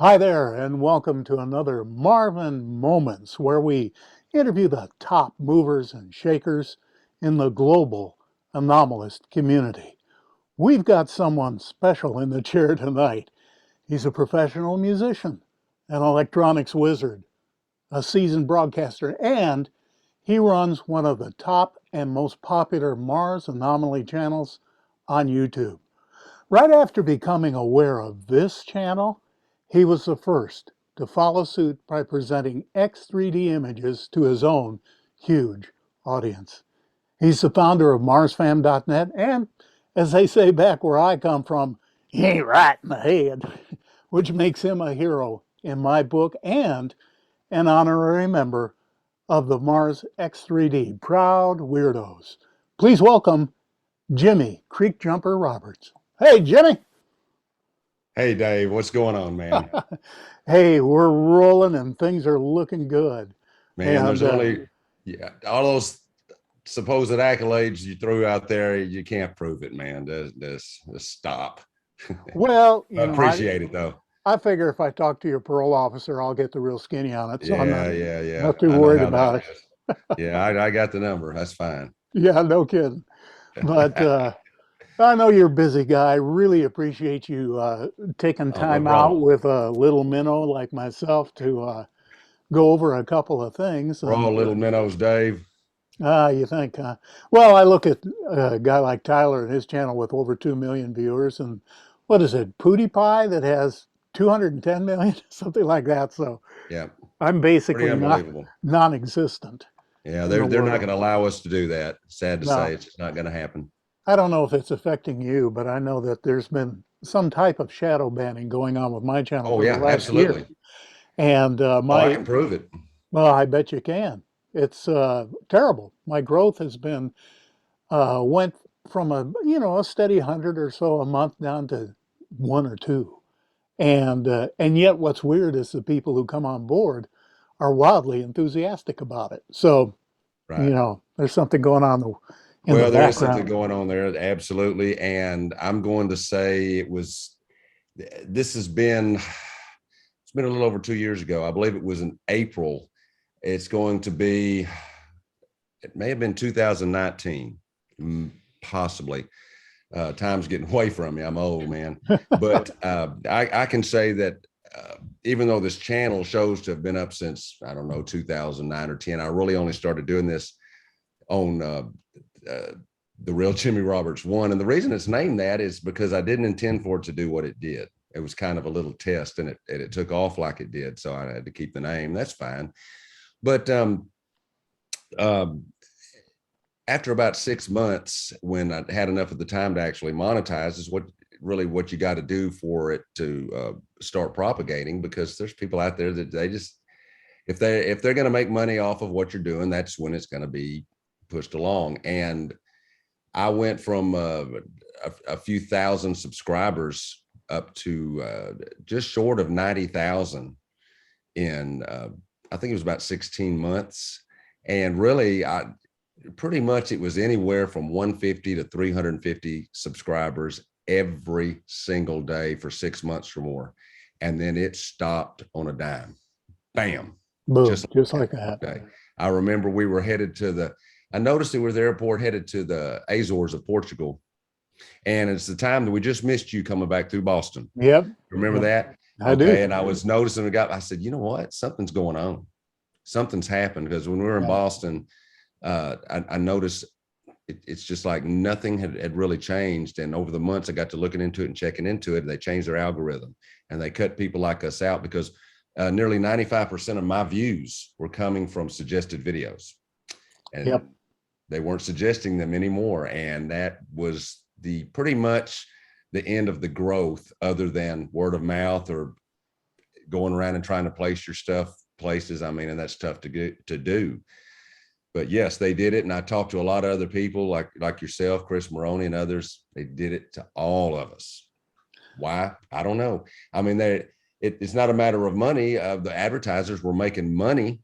Hi there, and welcome to another Marvin Moments, where we interview the top movers and shakers in the global anomalist community. We've got someone special in the chair tonight. He's a professional musician, an electronics wizard, a seasoned broadcaster, and he runs one of the top and most popular Mars Anomaly channels on YouTube. Right after becoming aware of this channel, he was the first to follow suit by presenting X3D images to his own huge audience. He's the founder of MarsFam.net, and as they say back where I come from, he ain't right in the head, which makes him a hero in my book and an honorary member of the Mars X3D Proud Weirdos. Please welcome Jimmy Creek Jumper Roberts. Hey, Jimmy. Hey Dave, what's going on, man? Hey, we're rolling and things are looking good. Man, And there's only all those supposed accolades you threw out there. You can't prove it, man. Just stop. well, I appreciate it though. I figure if I talk to your parole officer, I'll get the real skinny on it. So I'm Yeah. not too I know worried how that about it. is. Yeah, I got the number. That's fine. Yeah, no kidding. But I know you're a busy guy. Really appreciate you taking Oh, no time out problem. with a little minnow like myself to go over a couple of things. We're And all little minnows, Dave. You think, huh? Well, I look at a guy like Tyler and his channel with over 2 million viewers, and what is it, PewDiePie that has 210 million, something like that. So Yeah, I'm pretty basically not unbelievable. non-existent Yeah, in the they're not world. going to allow us to do that. Sad to say, Now, it's just not going to happen. I don't know if it's affecting you, but I know that there's been some type of shadow banning going on with my channel Oh for the yeah, last year. absolutely. And Oh, I can prove it. well, I bet you can. It's terrible. My growth has been went from a steady 100 or so a month down to one or two, and yet what's weird is the people who come on board are wildly enthusiastic about it. So Right. there's something going on in the Well, there is something background. going on there, absolutely. And I'm going to say this has been, it's been a little over 2 years ago. I believe it was in April. It's going to be, it may have been 2019, possibly. Time's getting away from me. I'm old, man. But I can say that even though this channel shows to have been up since, I don't know, 2009 or 10, I really only started doing this on uh, the real Jimmy Roberts one. And the reason it's named that is because I didn't intend for it to do what it did. It was kind of a little test, and it took off like it did. So I had to keep the name. That's fine. But um, after about 6 months, when I had enough of the time to actually monetize, is what you got to do for it to start propagating, because there's people out there that they just, if they're going to make money off of what you're doing, that's when it's going to be pushed along. And I went from a few thousand subscribers up to just short of 90,000 in I think it was about 16 months. And really, pretty much it was anywhere from 150 to 350 subscribers every single day for 6 months or more. And then it stopped on a dime. Bam. Boom, Just just like like that. that. Okay. I remember we were headed to I noticed it was the airport headed to the Azores of Portugal. And it's the time that we just missed you coming back through Boston. Yep, Remember yep, that? I do. Okay. And I was noticing I said, you know what? Something's going on. Something's happened, because when we were in Yeah. Boston, I noticed it's just like nothing had really changed. And over the months, I got to looking into it and checking into it. They changed their algorithm, and they cut people like us out, because nearly 95% of my views were coming from suggested videos, Yep. and they weren't suggesting them anymore. And that was pretty much the end of the growth, other than word of mouth or going around and trying to place your stuff places. I mean, and that's tough to do. But yes, they did it. And I talked to a lot of other people like yourself, Chris Maroney, and others. They did it to all of us. Why? I don't know. I mean, it's not a matter of money. The advertisers were making money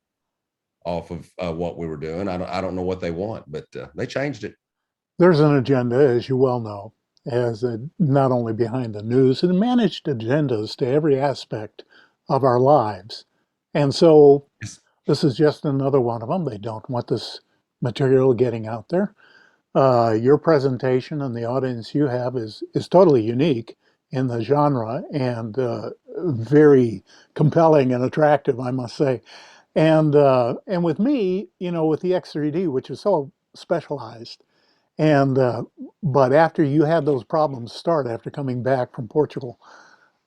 off of what we were doing. I don't know what they want, but they changed it. There's an agenda, as you well know, as not only behind the news, and managed agendas to every aspect of our lives. And so Yes. this is just another one of them. They don't want this material getting out there. Your presentation and the audience you have is totally unique in the genre and very compelling and attractive, I must say. And with me, with the X3D, which is so specialized, and but after you had those problems start after coming back from Portugal,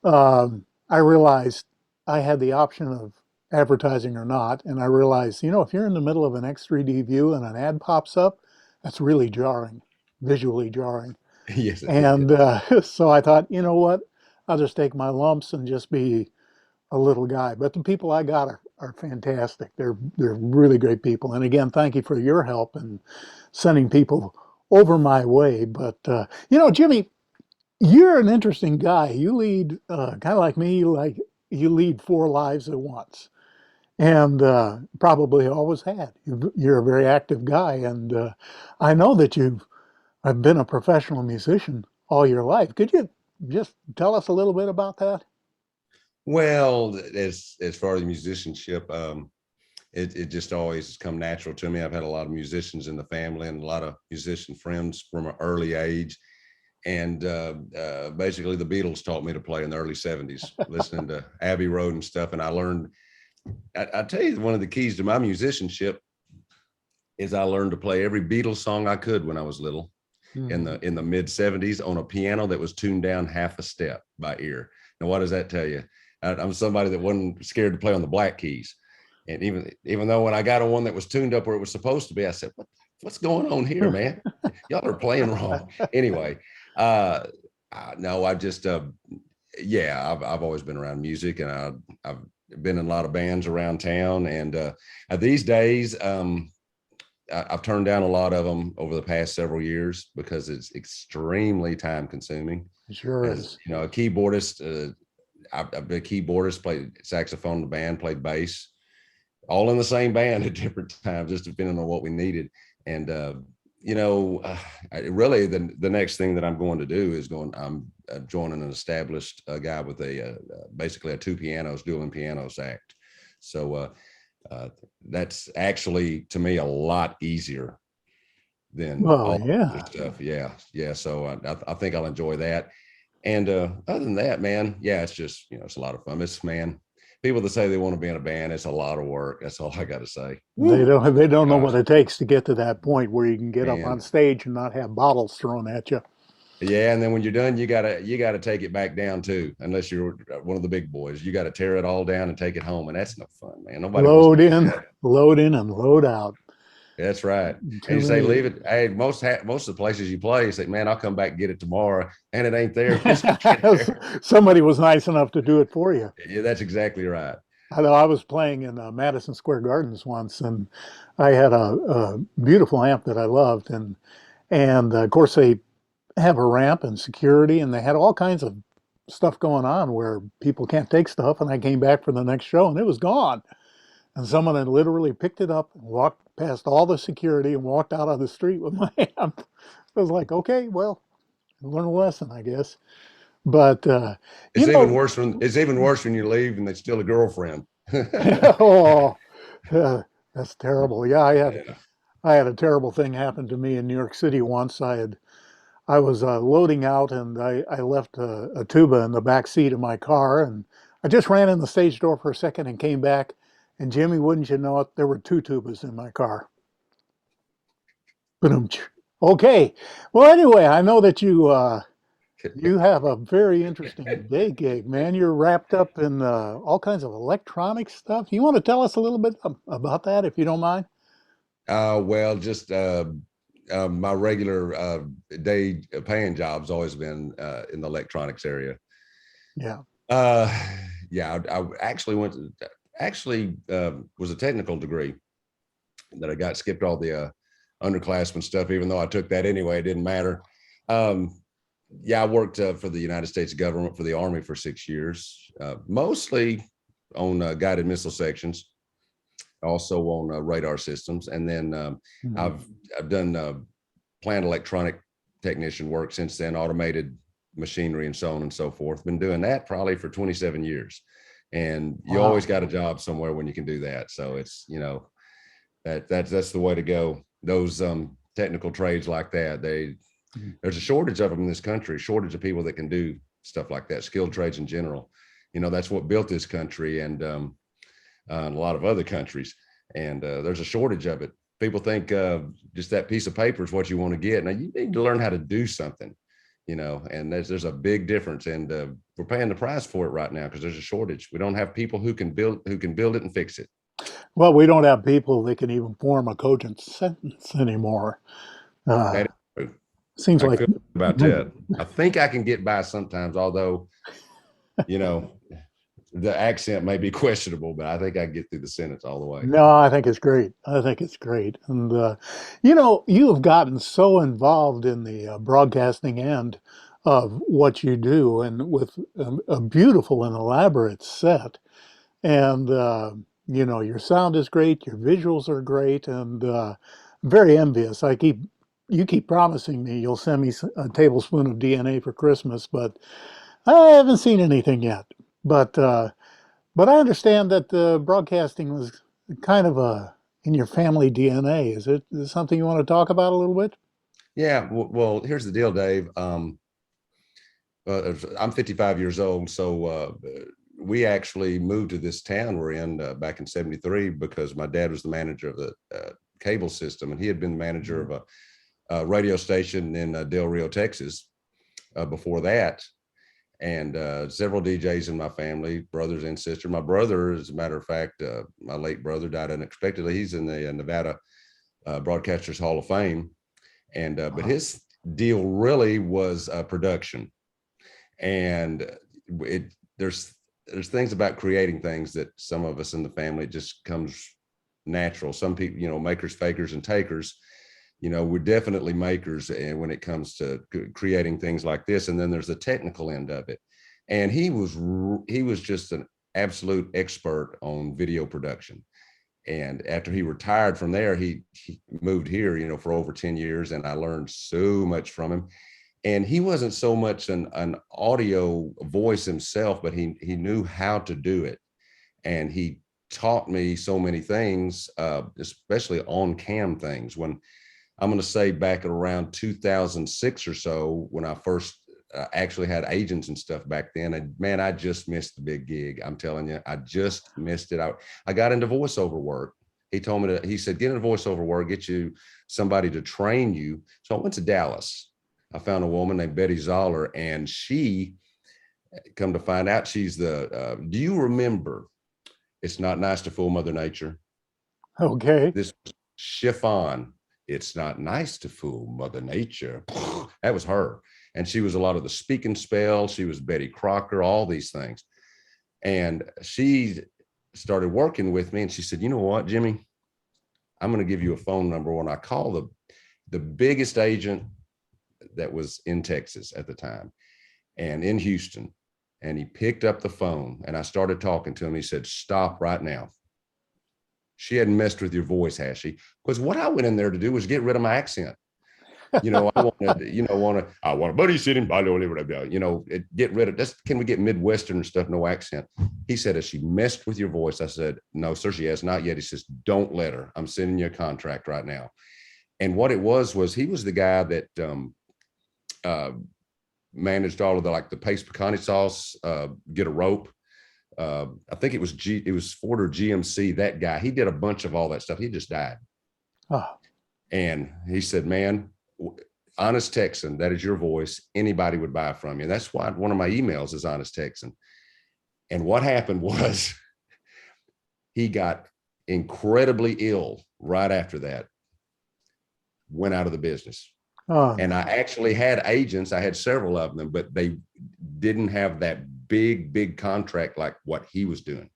I realized I had the option of advertising or not, and I realized, if you're in the middle of an X3D view and an ad pops up, that's really jarring, visually jarring. Yes, it And is. so I thought, you know what? I'll just take my lumps and just be a little guy. But the people I got are fantastic. They're really great people. And again, thank you for your help in sending people over my way. But Jimmy, you're an interesting guy. You lead kind of like me, like you lead four lives at once, and probably always had. You're a very active guy, and I know that you've have been a professional musician all your life. Could you just tell us a little bit about that? Well, as far as musicianship, it just always has come natural to me. I've had a lot of musicians in the family and a lot of musician friends from an early age. And basically, the Beatles taught me to play in the early '70s, listening to Abbey Road and stuff. And I learned. I tell you, one of the keys to my musicianship is I learned to play every Beatles song I could when I was little in Hmm. the mid '70s on a piano that was tuned down half a step by ear. Now, what does that tell you? I'm somebody that wasn't scared to play on the black keys. And even though when I got on one that was tuned up where it was supposed to be, I said, what's going on here, man? Y'all are playing wrong. Anyway, uh, no, I just, yeah, I've always been around music, and I've been in a lot of bands around town. And these days, I've turned down a lot of them over the past several years because it's extremely time consuming. Sure As is. you know, a keyboardist, I've been a keyboardist, played saxophone in the band, played bass, all in the same band at different times, just depending on what we needed. And really, the next thing that I'm going to do is I'm joining an established guy with basically a two pianos, dueling pianos act. So that's actually to me a lot easier than Well, all the yeah, other stuff. Yeah, yeah. So I think I'll enjoy that. And other than that, man, yeah, it's just it's a lot of fun. It's man, people that say they want to be in a band, it's a lot of work. That's all I got to say. they Woo, don't know gosh, what it takes to get to that point where you can get up on man. stage and not have bottles thrown at you. Yeah, and then when you're done, you gotta take it back down too. Unless you're one of the big boys, you got to tear it all down and take it home, and that's no fun, man. Nobody wants to do that. Load in, and load out. That's right. And Too you say many. leave it. Hey, most of the places you play, you say, man, I'll come back and get it tomorrow, and it ain't there when you get there. Somebody was nice enough to do it for you. Yeah, that's exactly right. I know I was playing in Madison Square Gardens once, and I had a beautiful amp that I loved, and of course they have a ramp and security, and they had all kinds of stuff going on where people can't take stuff. And I came back for the next show, and it was gone. And someone had literally picked it up and walked past all the security and walked out on the street with my amp. I was like, okay, well, learn a lesson, I guess. But you know, It's even worse when you leave and they steal a girlfriend. oh, that's terrible. Yeah, Yeah. I had a terrible thing happen to me in New York City once. I was loading out, and I left a tuba in the back seat of my car, and I just ran in the stage door for a second and came back. And Jimmy, wouldn't you know it, there were two tubas in my car. Ba-dum. Okay. Well, anyway, I know that you have a very interesting day gig, man. You're wrapped up in all kinds of electronic stuff. You want to tell us a little bit about that, if you don't mind? Well, just my regular day paying job's always been in the electronics area. Yeah. Uh, yeah, I actually was a technical degree that I got, skipped all the underclassmen stuff, even though I took that anyway, it didn't matter. Um, yeah, I worked for the United States government for the Army for 6 years, mostly on guided missile sections, also on radar systems, and then Mhm. I've I've done plant electronic technician work since then, automated machinery and so on and so forth. Been doing that probably for 27 years, and you Wow. always got a job somewhere when you can do that. So it's, that's the way to go. Those technical trades like that, there's a shortage of them in this country, shortage of people that can do stuff like that, skilled trades in general. That's what built this country, and a lot of other countries. And there's a shortage of it. People think just that piece of paper is what you want to get. Now you need to learn how to do something, and there's a big difference. And we're paying the price for it right now because there's a shortage. We don't have people who can build it and fix it. Well, we don't have people that can even form a cogent sentence anymore. That is true. Seems I like feel about that. I think I can get by sometimes, although, the accent may be questionable, but I think I can get through the sentence all the way. no, I think it's great. I think it's great. And, you have gotten so involved in the broadcasting end of what you do and with a beautiful and elaborate set. And, your sound is great, your visuals are great, and very envious. You keep promising me you'll send me a tablespoon of DNA for Christmas, but I haven't seen anything yet. But, uh, but I understand that broadcasting was kind of in your family DNA. Is it something you want to talk about a little bit? Yeah. Well, here's the deal, Dave. I'm 55 years old. So we actually moved to this town we're in back in 73 because my dad was the manager of the cable system, and he had been manager of a radio station in Del Rio, Texas before that. And several DJs in my family, brothers and sisters. My brother, as a matter of fact, my late brother died unexpectedly. He's in the Nevada Broadcasters Hall of Fame. And but his deal really was production. And there's things about creating things that some of us in the family, it just comes natural. Some people, makers, fakers, and takers. We're definitely makers, and when it comes to creating things like this. And then there's the technical end of it. And he was just an absolute expert on video production. And after he retired from there, he moved here, for over 10 years, and I learned so much from him. And he wasn't so much an audio voice himself, but he knew how to do it. And he taught me so many things, especially on cam things. When I'm going to say back at around 2006 or so, when I first actually had agents and stuff back then, and man, I just missed the big gig. I'm telling you, I just missed it. I got into voiceover work. He told me he said, get into voiceover work, get you somebody to train you. So I went to Dallas. I found a woman named Betty Zoller, and she, come to find out, she's do you remember It's Not Nice to Fool Mother Nature? Okay. This chiffon. It's not nice to fool Mother Nature. That was her. And she was a lot of the Speak and Spell. She was Betty Crocker, all these things. And she started working with me, and she said, you know what, Jimmy, I'm going to give you a phone number. When I call the biggest agent that was in Texas at the time and in Houston, and he picked up the phone, and I started talking to him. He said, stop right now. She hadn't messed with your voice, has she? Because what I went in there to do was get rid of my accent. I wanted, I want a buddy sitting, get rid of this. Can we get Midwestern stuff, no accent? He said, has she messed with your voice? I said, no, sir, she has not yet. He says, don't let her. I'm sending you a contract right now. And what it was he was the guy that managed all of the paste pecani sauce, get a rope. I think it was Ford or GMC, that guy. He did a bunch of all that stuff. He just died. Oh. And he said, man, Honest Texan, that is your voice. Anybody would buy from you. And that's why one of my emails is Honest Texan. And what happened was he got incredibly ill right after that, went out of the business. Oh. And I actually had agents. I had several of them, but they didn't have that big contract like what he was doing,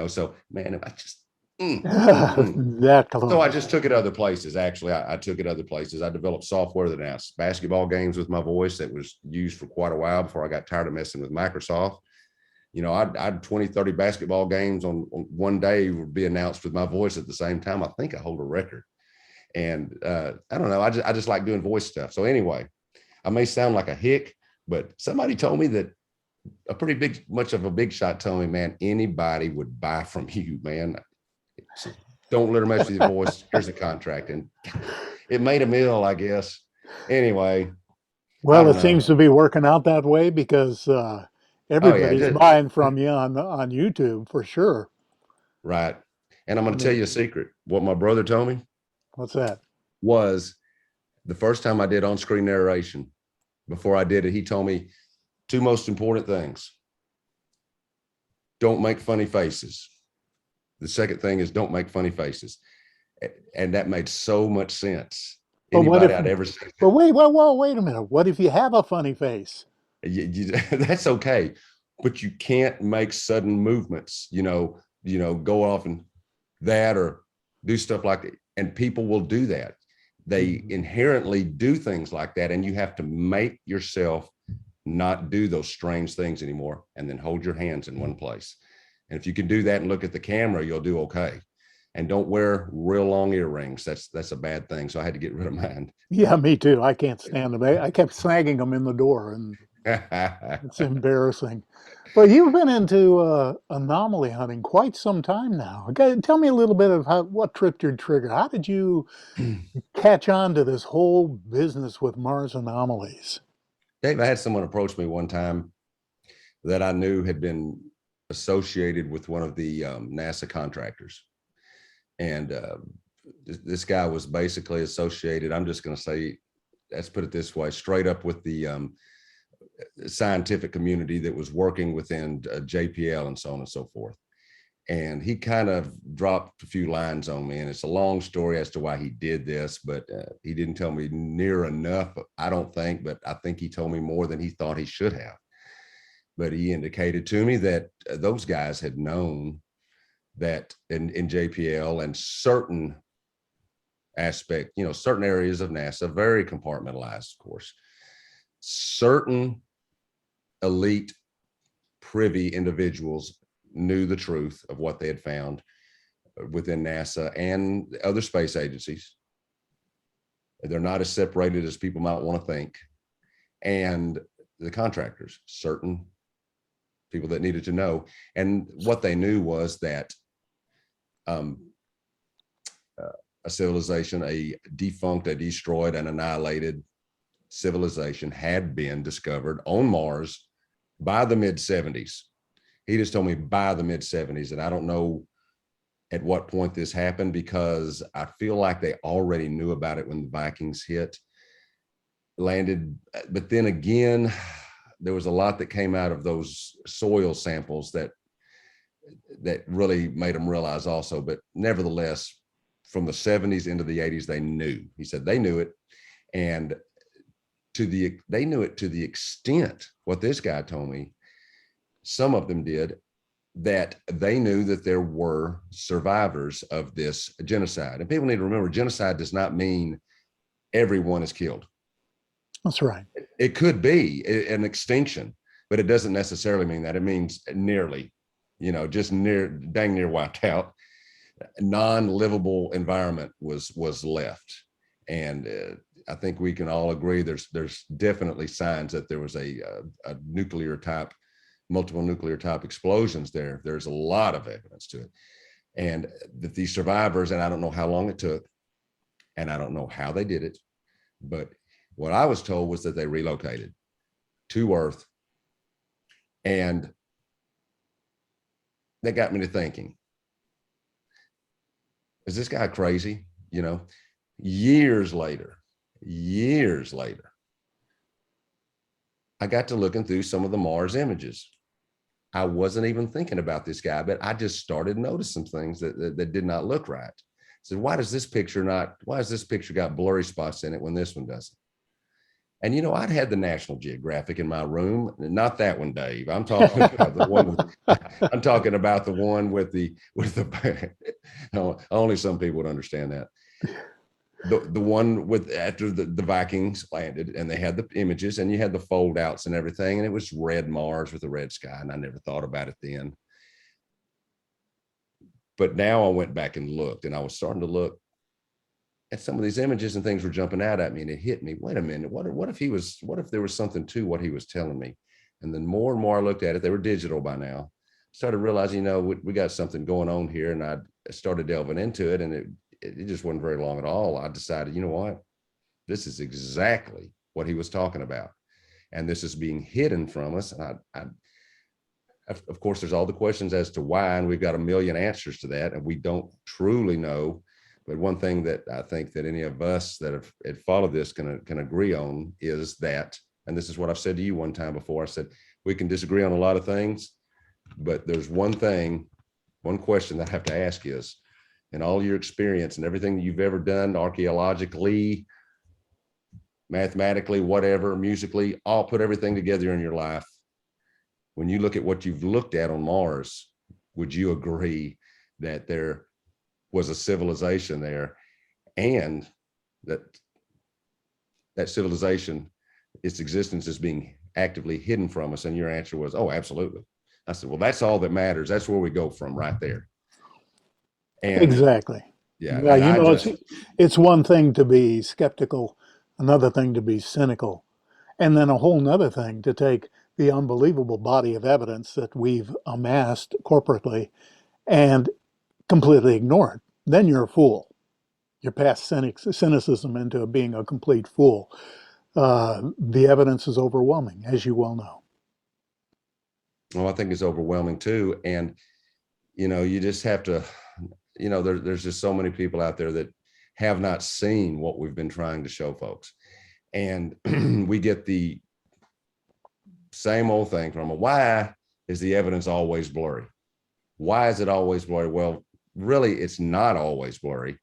so man, I just that close. So I just took it other places. Actually, I took it other places. I developed software that announced basketball games with my voice that was used for quite a while before I got tired of messing with Microsoft. I'd 20, 30 basketball games on one day would be announced with my voice at the same time. I think I hold a record. And I don't know. I just like doing voice stuff. So anyway, I may sound like a hick, but somebody told me that a pretty big, much of a big shot telling me, man, anybody would buy from you, man. So don't let her mess with your voice. Here's the contract. And it made a meal, I guess. Anyway, I Well, don't it know. seems to be working out that way because Oh yeah, everybody's buying from you on YouTube for sure. right. And I'm going I to tell mean, you a secret. What my brother told me what's that? was the first time I did on-screen narration. Before I did it, he told me two most important things. Don't make funny faces. The second thing is don't make funny faces. And that made so much sense. But what Anybody if? I'd ever seen, But wait, whoa, wait a minute. What if you have a funny face? that's okay, but you can't make sudden movements. Go off and that or do stuff like that. And people will do that. They Mhm. inherently do things like that, and you have to make yourself not do those strange things anymore, and then hold your hands in one place. And if you can do that and look at the camera, you'll do okay. And don't wear real long earrings. That's a bad thing. So I had to get rid of mine. Yeah, me too. I can't stand them. I kept snagging them in the door, and it's embarrassing. But you've been into anomaly hunting quite some time now. Okay, tell me a little bit of what tripped your trigger. How did you catch on to this whole business with Mars anomalies? Dave, I had someone approach me one time that I knew had been associated with one of the NASA contractors. And this guy was basically associated, I'm just going to say, let's put it this way, straight up with the scientific community that was working within JPL and so on and so forth. And he kind of dropped a few lines on me, and it's a long story as to why he did this, but he didn't tell me near enough, I don't think, but I think he told me more than he thought he should have. But he indicated to me that those guys had known that in JPL and certain certain areas of NASA, very compartmentalized, of course, certain elite privy individuals knew the truth of what they had found within NASA and other space agencies. They're not as separated as people might want to think. And the contractors, certain people that needed to know. And what they knew was that a civilization, a defunct, a destroyed, and annihilated civilization had been discovered on Mars by the mid 70s. He just told me by the mid 70s. And I don't know at what point this happened, because I feel like they already knew about it when the Vikings landed. But then again, there was a lot that came out of those soil samples that really made them realize also. But nevertheless, from the 70s into the 80s, they knew. He said they knew it. And they knew it to the extent, what this guy told me, some of them did, that they knew that there were survivors of this genocide. And people need to remember, genocide does not mean everyone is killed. That's right. It could be an extinction, but it doesn't necessarily mean that. It means nearly, just dang near wiped out. Non-livable environment was left. And I think we can all agree there's definitely signs that there was a nuclear type, multiple nuclear type explosions there. There's a lot of evidence to it. And that these survivors, and I don't know how long it took, and I don't know how they did it, but what I was told was that they relocated to Earth. And that got me to thinking, is this guy crazy? Years later, I got to looking through some of the Mars images. I wasn't even thinking about this guy, but I just started noticing things that did not look right. So why has this picture got blurry spots in it when this one doesn't? And I'd had the National Geographic in my room, not that one, Dave. I'm talking about the one I'm talking about the one with the no, only some people would understand that. The one with after the Vikings landed and they had the images and you had the fold outs and everything, and it was red Mars with a red sky, and I never thought about it then. But now I went back and looked, and I was starting to look at some of these images, and things were jumping out at me, and it hit me. Wait a minute, what if there was something to what he was telling me? And then more and more I looked at it, they were digital by now. Started realizing, we got something going on here, and I started delving into it, and it just wasn't very long at all. I decided, you know what, this is exactly what he was talking about, and this is being hidden from us. And of course, there's all the questions as to why, and we've got a million answers to that, and we don't truly know. But one thing that I think that any of us that have followed this can agree on is that, and this is what I've said to you one time before, I said, we can disagree on a lot of things, but there's one question that I have to ask is, in all your experience and everything that you've ever done, archaeologically, mathematically, whatever, musically, all put everything together in your life. When you look at what you've looked at on Mars, would you agree that there was a civilization there, and that civilization, its existence is being actively hidden from us? And your answer was, oh, absolutely. I said, well, that's all that matters. That's where we go from right there. And Exactly. yeah, Yeah, and I just, it's one thing to be skeptical, another thing to be cynical, and then a whole nother thing to take the unbelievable body of evidence that we've amassed corporately and completely ignore it. Then you're a fool. You're past cynicism into being a complete fool. The evidence is overwhelming, as you well know. well, I think it's overwhelming too. And, you just have to, there's just so many people out there that have not seen what we've been trying to show folks. And we get the same old thing from them. Why is the evidence always blurry? Why is it always blurry? Well, really, it's not always blurry.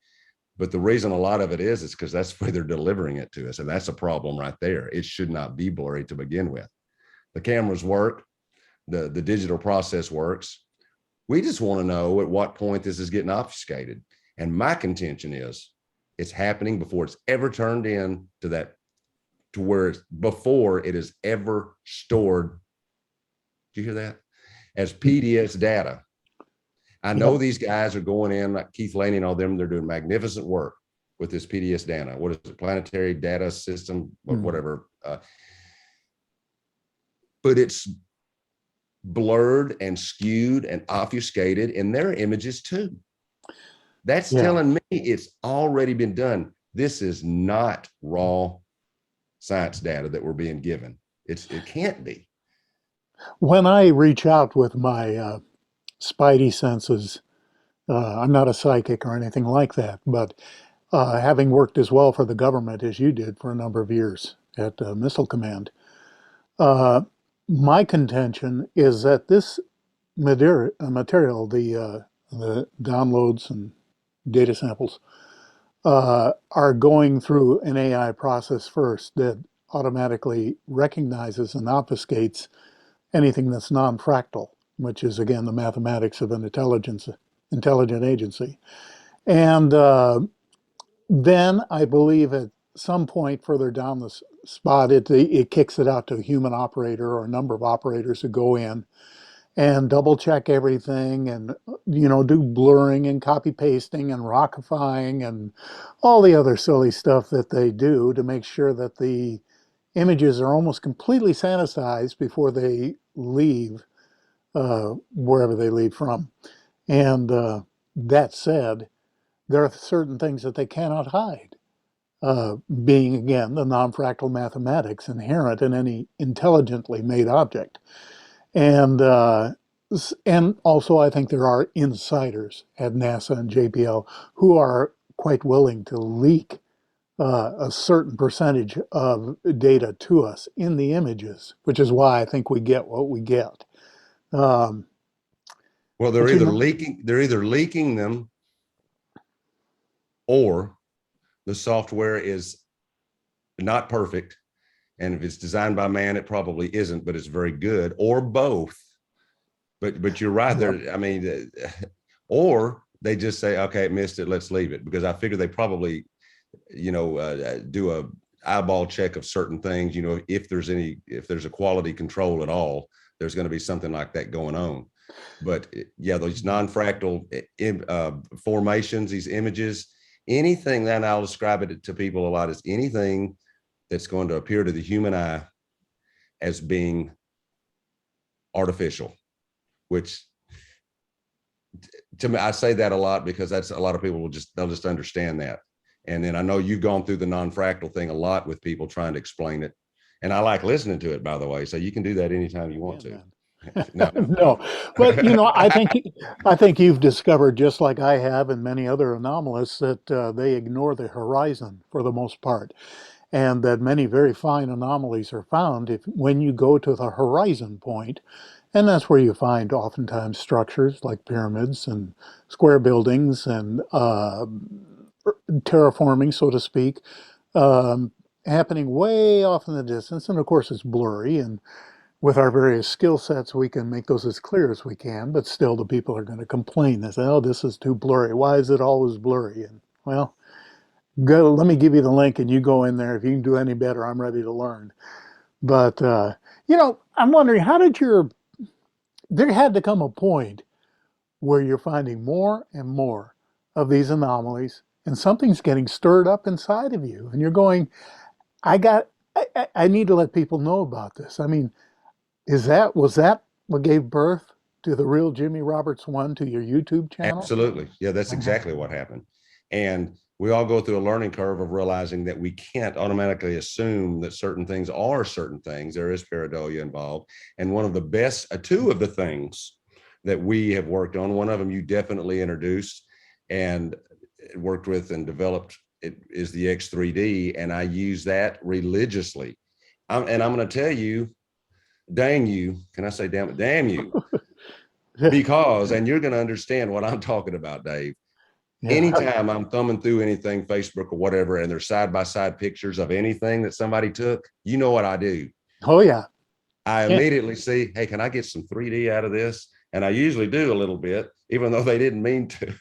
But the reason a lot of it is because that's where they're delivering it to us. And that's a problem right there. It should not be blurry to begin with. The cameras work, the digital process works. We just want to know at what point this is getting obfuscated. And my contention is it's happening before it's ever turned in to where it's before it is ever stored. Did you hear that? As PDS data. I know Yep. these guys are going in, like Keith Laney and all them, they're doing magnificent work with this PDS data. What is it? Planetary Data System, whatever. But it's blurred and skewed and obfuscated in their images too. That's telling me it's already been done. This is not raw science data that we're being given. It can't be. When I reach out with my spidey senses, I'm not a psychic or anything like that, but having worked as well for the government as you did for a number of years at Missile Command, uh, my contention is that this material, the downloads and data samples, are going through an AI process first that automatically recognizes and obfuscates anything that's non-fractal, which is again the mathematics of an intelligent agency. And then I believe at some point further down the spot, it kicks it out to a human operator or a number of operators who go in and double check everything and do blurring and copy pasting and rockifying and all the other silly stuff that they do to make sure that the images are almost completely sanitized before they leave wherever they leave from. And that said, there are certain things that they cannot hide, being again the non-fractal mathematics inherent in any intelligently made object. And also, I think there are insiders at NASA and JPL who are quite willing to leak a certain percentage of data to us in the images, which is why I think we get what we get. Um, Well, but they're either leaking them, or the software is not perfect. And if it's designed by man, it probably isn't, but it's very good, or both. But you're right yep. there. I mean, or they just say, okay, it missed it, let's leave it, because I figure they probably, do a eyeball check of certain things. If there's a quality control at all, there's going to be something like that going on. But yeah, those non-fractal formations, these images, anything that I'll describe it to people a lot as anything that's going to appear to the human eye as being artificial, which to me, I say that a lot because that's a lot of people they'll just understand that. And then I know you've gone through the non-fractal thing a lot with people trying to explain it. And I like listening to it, by the way. So you can do that anytime you want to. No, No, but I think you've discovered, just like I have and many other anomalists, that they ignore the horizon for the most part, and that many very fine anomalies are found when you go to the horizon point, and that's where you find oftentimes structures like pyramids and square buildings and terraforming, so to speak, um, happening way off in the distance, and of course it's blurry, and with our various skill sets, we can make those as clear as we can, but still the people are going to complain. They say, oh, this is too blurry. Why is it always blurry? And well, let me give you the link and you go in there. If you can do any better, I'm ready to learn. But, I'm wondering, there had to come a point where you're finding more and more of these anomalies and something's getting stirred up inside of you. And you're going, I need to let people know about this. I mean, was that what gave birth to the Real Jimmy Roberts One, to your YouTube channel? absolutely. Yeah, that's Uh-huh. exactly what happened. And we all go through a learning curve of realizing that we can't automatically assume that certain things are certain things. There is pareidolia involved. And one of the best, two of the things that we have worked on, one of them you definitely introduced and worked with and developed, it is the X3D. And I use that religiously. And I'm going to tell you, dang you, can I say damn it? Damn you. Because, and you're going to understand what I'm talking about, Dave. Yeah. Anytime I'm thumbing through anything, Facebook or whatever, and there's side-by-side pictures of anything that somebody took, you know what I do? Oh yeah. I Yeah. immediately see, hey, can I get some 3D out of this? And I usually do a little bit, even though they didn't mean to.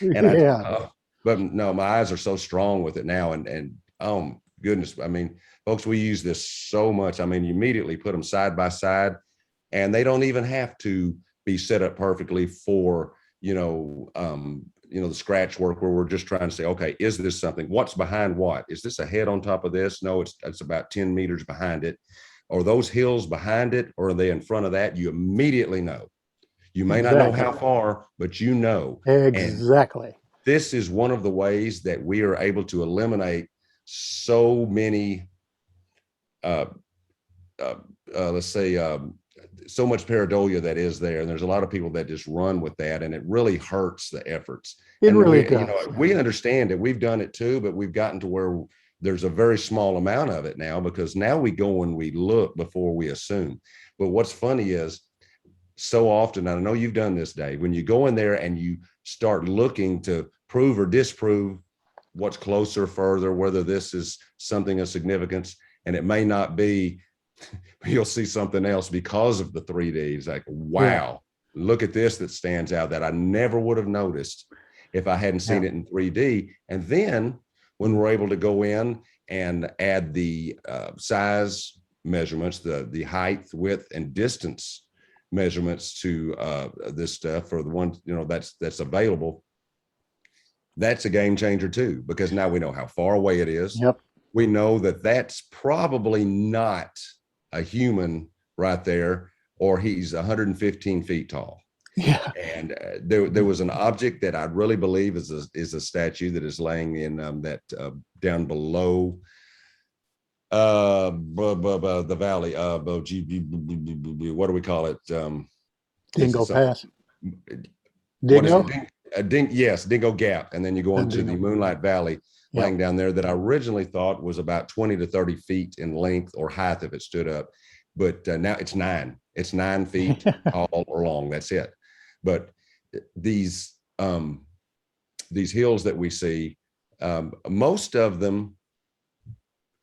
And Yeah. but no, my eyes are so strong with it now. And oh goodness, I mean, folks, we use this so much. I mean, you immediately put them side by side, and they don't even have to be set up perfectly for, the scratch work where we're just trying to say, okay, is this something? What's behind what? Is this a head on top of this? No, it's about 10 meters behind it. Or those hills behind it, or are they in front of that? You immediately know. You may not know how Exactly. far, but you know. And Exactly. this is one of the ways that we are able to eliminate so many, uh, uh, let's say, so much pareidolia that is there. And there's a lot of people that just run with that, and it really hurts the efforts. It And really we, does. we understand it. We've done it too, but we've gotten to where there's a very small amount of it now, because now we go and we look before we assume. But what's funny is, so often, I know you've done this, Dave, when you go in there and you start looking to prove or disprove what's closer, further, whether this is something of significance, and it may not be, you'll see something else because of the 3D. It's like, Yeah. wow, look at this that stands out that I never would have noticed if I hadn't Yeah. seen it in 3D. And then when we're able to go in and add the size measurements, the height, width, and distance measurements to this stuff for the one, that's available, that's a game changer too, because now we know how far away it is. Yep. We know that that's probably not a human right there, or he's 115 feet tall. Yeah. And there was an object that I really believe is a statue that is laying in that down below the valley. What do we call it? It's Dingo something. Pass. What is Dingo? it? Yes, Dingo Gap. And then you go And into the Dingo. Moonlight Valley Yep. laying down there, that I originally thought was about 20 to 30 feet in length or height if it stood up. But now it's 9. It's 9 feet tall or long. That's it. But these hills that we see, most of them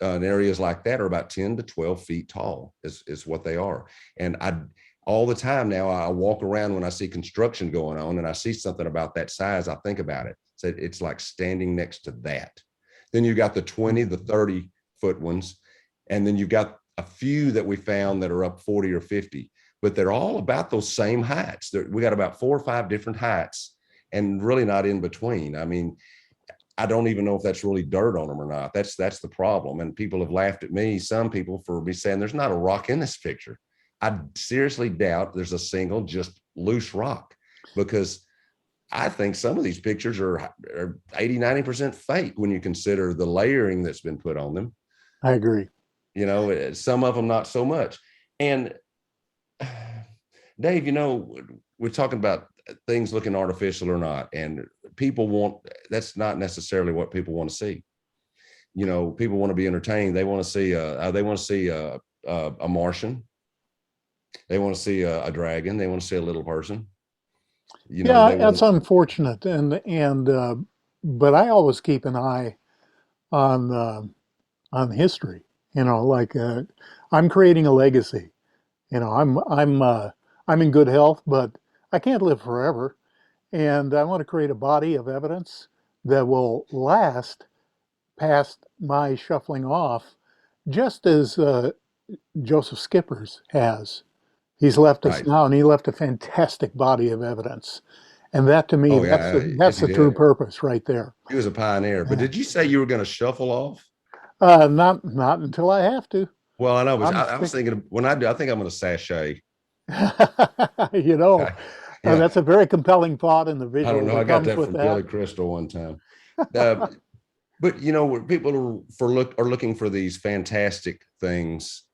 in areas like that are about 10 to 12 feet tall is what they are. And all the time now, I walk around when I see construction going on and I see something about that size, I think about it. So it's like standing next to that. Then you got the 20, the 30-foot ones. And then you've got a few that we found that are up 40 or 50, but they're all about those same heights. We got about 4 or 5 different heights, and really not in between. I mean, I don't even know if that's really dirt on them or not. That's the problem. And people have laughed at me, some people, for me saying there's not a rock in this picture. I seriously doubt there's a single just loose rock, because I think some of these pictures are 80, 90% fake when you consider the layering that's been put on them. I agree. Some of them not so much. And Dave, we're talking about things looking artificial or not, and that's not necessarily what people want to see. People want to be entertained. They want to see a Martian. They want to see a dragon. They want to see a little person. Yeah, They that's want. unfortunate, and but I always keep an eye on history. Like I'm creating a legacy. I'm in good health, but I can't live forever, and I want to create a body of evidence that will last past my shuffling off, just as Joseph Skippers has. He's left us Right. now, and he left a fantastic body of evidence. And that, to me, Oh yeah, yes that's he the true did. purpose right there. He was a pioneer. But did you say you were going to shuffle off? Not until I have to. Well, I know, but I'm I was stick. thinking when I do, I think I'm going to sashay. you know, Okay. Yeah. that's a very compelling thought, and the I don't visual know. I that got comes that with from that. Billy Crystal one time. Uh, but where people are looking for these fantastic things,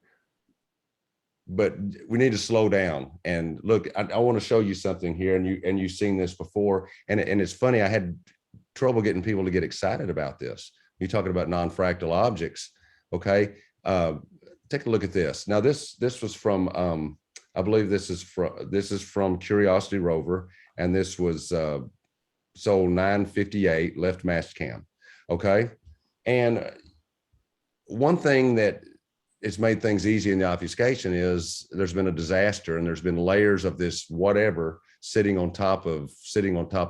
but we need to slow down and look. I want to show you something here, and you've seen this before, and it's funny. I had trouble getting people to get excited about this. You're talking about non-fractal objects, okay? Uh, Take a look at this. Now, this was from I believe this is from Curiosity rover, and this was sold 958 left mast cam, okay? And one thing that it's made things easy in the obfuscation is there's been a disaster and there's been layers of this whatever sitting on top of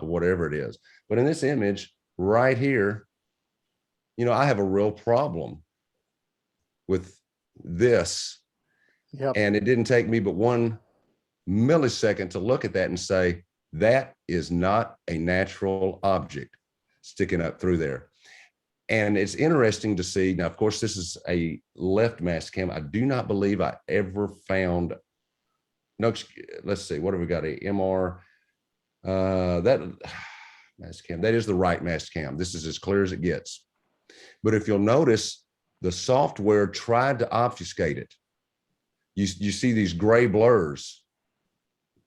whatever it is. But in this image right here, I have a real problem with this. Yep, And it didn't take me but 1 millisecond to look at that and say, that is not a natural object sticking up through there. And it's interesting to see. Now, of course, this is a left mast cam. I do not believe I ever found, no, let's see, what have we got? A MR, that mast cam, that is the right mast cam. This is as clear as it gets. But if you'll notice, the software tried to obfuscate it. You see these gray blurs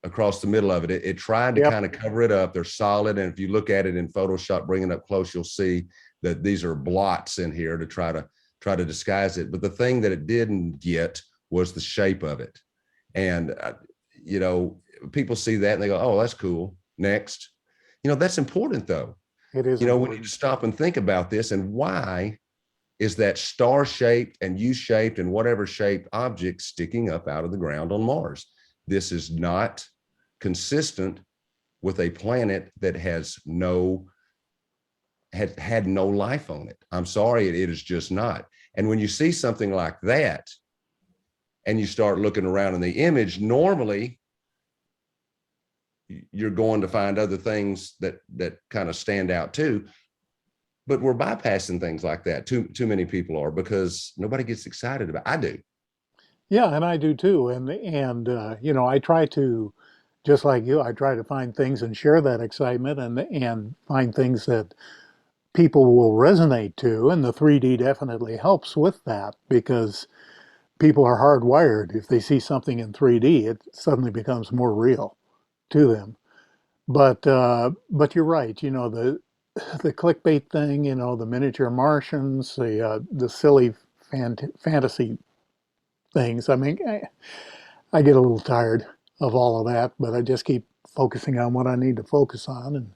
across the middle of it. It tried to yep, kind of cover it up. They're solid. And if you look at it in Photoshop, bring it up close, you'll see that these are blots in here to try to disguise it. But the thing that it didn't get was the shape of it. And, people see that and they go, oh, that's cool. Next. That's important though. it is We need important. to stop and think about this. And why is that star-shaped and U-shaped and whatever shaped object sticking up out of the ground on Mars? This is not consistent with a planet that has had no life on it. I'm sorry, it is just not. And when you see something like that and you start looking around in the image, normally you're going to find other things that kind of stand out too. But we're bypassing things like that. Too many people are, because nobody gets excited about it. I do. Yeah, and I do too. I try to, just like you, I try to find things and share that excitement, and find things that people will resonate to. And the 3D definitely helps with that, because people are hardwired. If they see something in 3D, it suddenly becomes more real to them. But you're right. The clickbait thing. The miniature Martians, the silly fantasy things. I mean, I get a little tired of all of that, but I just keep focusing on what I need to focus on, and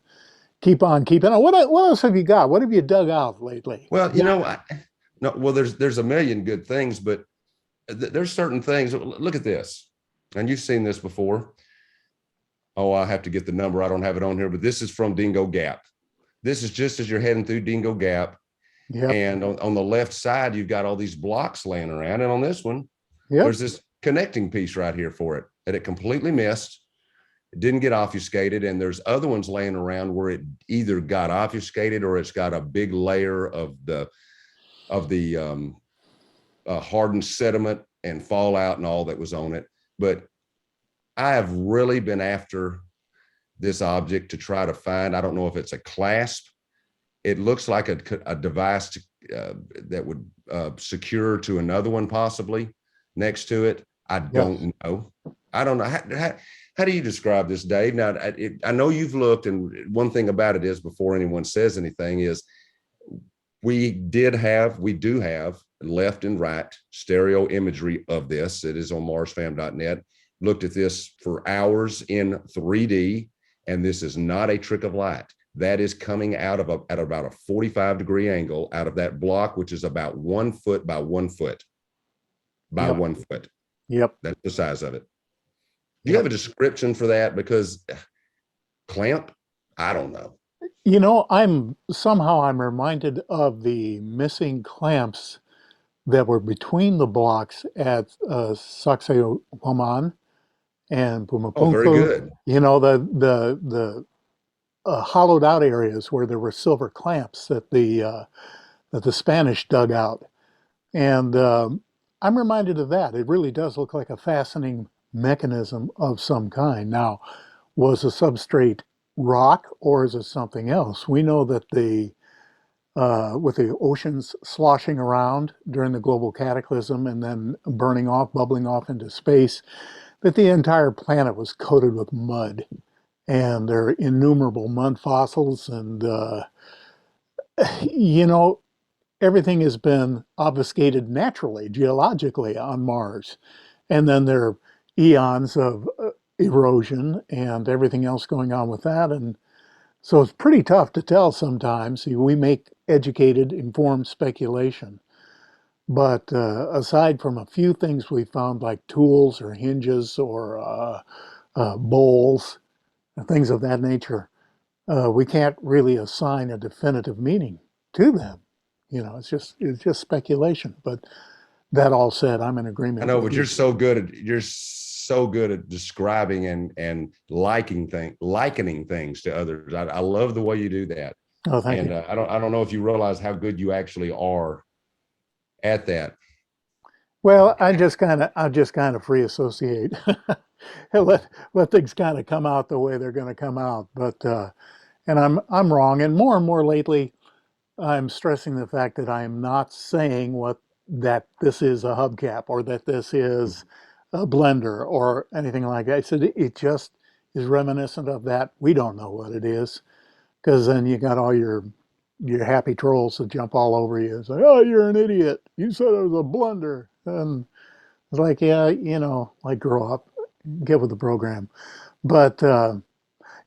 keep on keeping on. What else have you got? What have you dug out lately? Well, no, well, there's a million good things, but there's certain things. Look at this, and you've seen this before. Oh, I have to get the number. I don't have it on here, but this is from Dingo Gap. This is just as you're heading through Dingo Gap, Yep, and on the left side, you've got all these blocks laying around, and on this one, yep, there's this connecting piece right here for it that it completely missed. It didn't get obfuscated, and there's other ones laying around where it either got obfuscated or it's got a big layer of the hardened sediment and fallout and all that was on it. but I have really been after this object to try to find, I don't know if it's a clasp. It looks like a device that would secure to another one possibly next to it. I Yes. don't know. I don't know. How do you describe this, Dave? Now, I know you've looked, and one thing about it is before anyone says anything is we do have left and right stereo imagery of this. It is on marsfam.net. Looked at this for hours in 3D, and this is not a trick of light. That is coming out of at about a 45-degree angle out of that block, which is about 1 foot by 1 foot by Yep. 1 foot. Yep. That's the size of it. Do you Yep. have a description for that? Because clamp, I don't know. You know, I'm reminded of the missing clamps that were between the blocks at Sacsayhuaman and Oh, very Pumapunku. good. You know, the hollowed out areas where there were silver clamps that the Spanish dug out. And I'm reminded of that. It really does look like a fastening mechanism of some kind. Now, was the substrate rock or is it something else? We know that with the oceans sloshing around during the global cataclysm and then burning off, bubbling off into space, that the entire planet was coated with mud. And there are innumerable mud fossils, and you know, everything has been obfuscated naturally, geologically on Mars. And then there are eons of erosion and everything else going on with that. And so it's pretty tough to tell sometimes. We make educated, informed speculation. But aside from a few things we found, like tools or hinges or bowls, things of that nature, we can't really assign a definitive meaning to them. You know, it's just speculation. But that all said, I'm in I agreement know, with but you. you're so good at describing and likening things to others. I love the way you do that. Oh, thank And you. I don't know if you realize how good you actually are at that. Well, I just kind of free associate. Let things kind of come out the way they're going to come out. But and I'm wrong. And more lately, I'm stressing the fact that I am not saying what that this is a hubcap or that this is a blender or anything like that. I said it just is reminiscent of that. We don't know what it is because then you got all your happy trolls that jump all over you and say, "Oh, you're an idiot. You said it was a blender." And it's like, yeah, you know, like grow up, get with the program. But